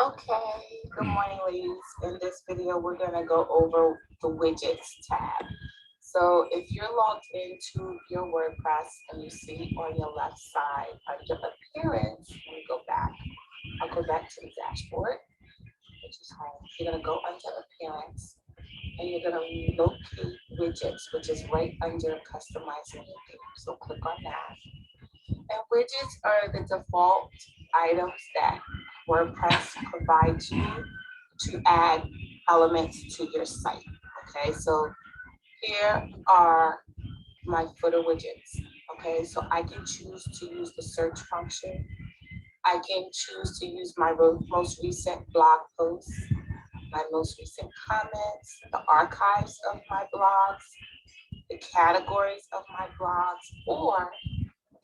Okay, good morning, ladies. In this video, we're going to go over the widgets tab. So if you're logged into your WordPress and you see on your left side under appearance, let me go back. I'll go back to the dashboard, which is home. You're going to go under appearance and you're going to locate widgets, which is right under customizing your theme. So click on that. And widgets are the default items that WordPress provides you to add elements to your site. Okay, so here are my footer widgets. Okay, so I can choose to use the search function. I can choose to use my most recent blog posts, my most recent comments, the archives of my blogs, the categories of my blogs, or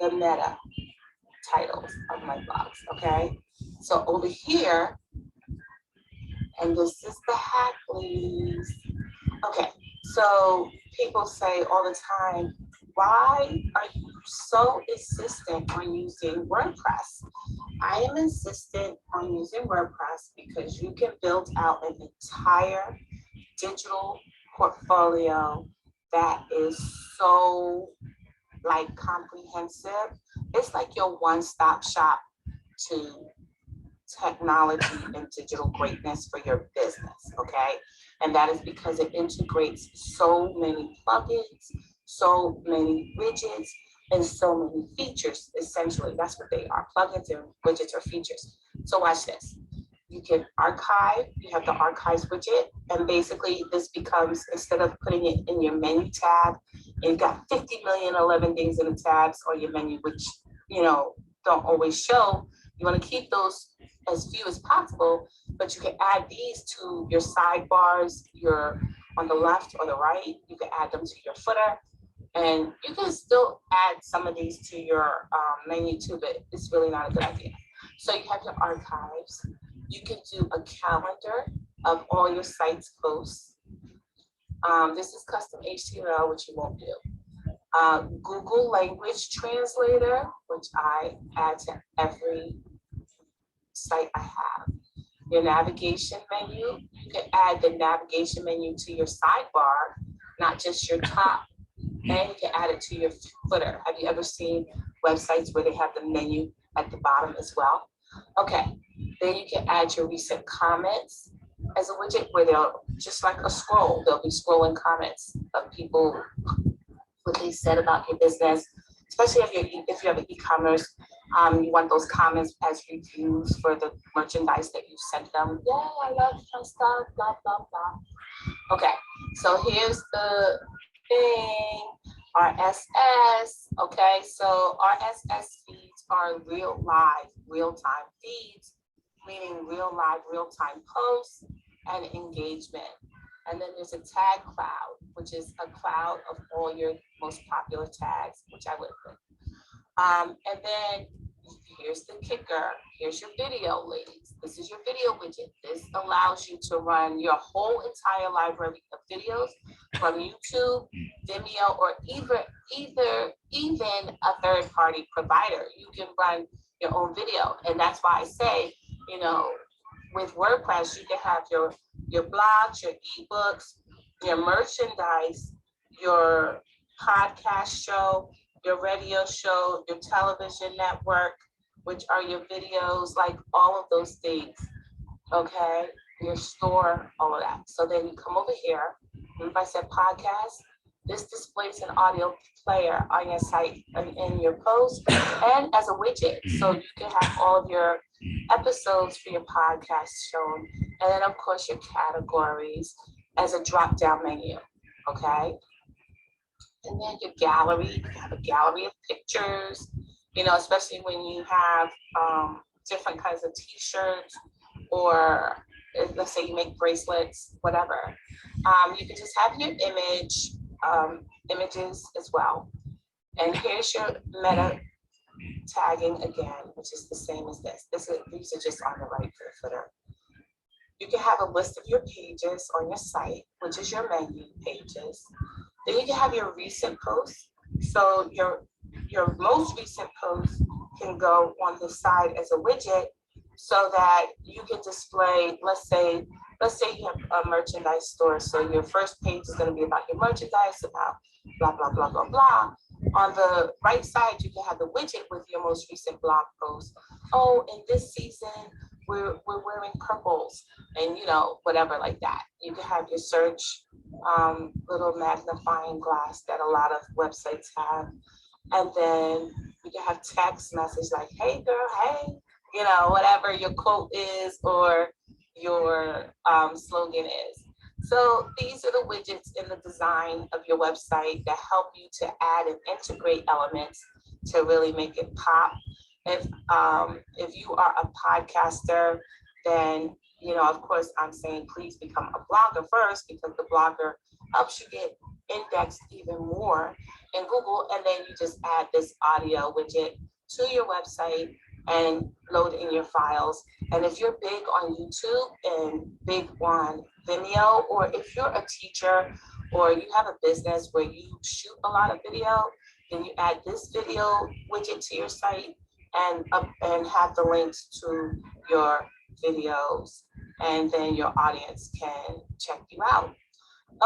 the meta titles of my blogs. Okay, so over here, and this is the hack, ladies. Okay, so people say all the time, why are you so insistent on using WordPress? I am insistent on using WordPress because you can build out an entire digital portfolio that is so like comprehensive. It's like your one-stop shop to technology and digital greatness for your business, okay? And that is because it integrates so many plugins, so many widgets, and so many features. Essentially, that's what they are. Plugins and widgets are features. So watch this. You can archive, you have the archives widget, and basically this becomes, instead of putting it in your menu tab, and you've got 50 million 11 things in the tabs or your menu, which, don't always show. You want to keep those as few as possible, but you can add these to your sidebars, your on the left or the right. You can add them to your footer, and you can still add some of these to your menu too, but it's really not a good idea. So you have your archives. You can do a calendar of all your site's posts. This is custom HTML, which you won't do. Google Language Translator, which I add to every site I have. Your navigation menu, you can add the navigation menu to your sidebar, not just your top, and you can add it to your footer. Have you ever seen websites where they have the menu at the bottom as well? Okay, then you can add your recent comments as a widget where they'll, just like a scroll, they'll be scrolling comments of people, what they said about your business, especially if you have an e-commerce. You want those comments as reviews for the merchandise that you sent them. Yeah, I love my stuff, blah, blah, blah. Okay, so here's the thing, RSS. Okay, so RSS feeds are real-time feeds, meaning real live, real-time posts and engagement. And then there's a tag cloud, which is a cloud of all your most popular tags, which I would put. And then here's the kicker. Here's your video, ladies. This is your video widget. This allows you to run your whole entire library of videos from YouTube, Vimeo, or even a third-party provider. You can run your own video. And that's why I say, with WordPress, you can have your blogs, your ebooks, your merchandise, your podcast show, your radio show, your television network, which are your videos, like all of those things, okay? Your store, all of that. So then you come over here, and if I said podcast, this displays an audio player on your site and in your post and as a widget. So you can have all of your episodes for your podcast shown. And then of course your categories as a drop-down menu, okay? And then your gallery, you have a gallery of pictures, especially when you have different kinds of t-shirts, or let's say you make bracelets, whatever. You can just have your images as well. And here's your meta tagging again, which is the same as this. These are just on the right for the footer. You can have a list of your pages on your site, which is your menu pages. Then you can have your recent posts. So your most recent post can go on the side as a widget, so that you can display, let's say you have a merchandise store. So your first page is going to be about your merchandise, about blah, blah, blah, blah, blah. On the right side, you can have the widget with your most recent blog post. Oh, in this season, we're wearing purples and, whatever like that. You can have your search little magnifying glass that a lot of websites have. And then you can have text message like, hey girl, hey, whatever your quote is or your slogan is. So these are the widgets in the design of your website that help you to add and integrate elements to really make it pop. If you are a podcaster, then of course I'm saying please become a blogger first, because the blogger helps you get indexed even more in Google, and then you just add this audio widget to your website and load in your files. And if you're big on YouTube and big on Vimeo, or if you're a teacher or you have a business where you shoot a lot of video, then you add this video widget to your site and have the links to your videos, and then your audience can check you out.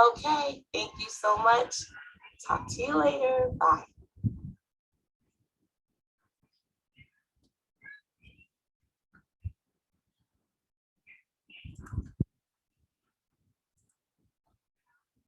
Okay, thank you so much. Talk to you later. Bye.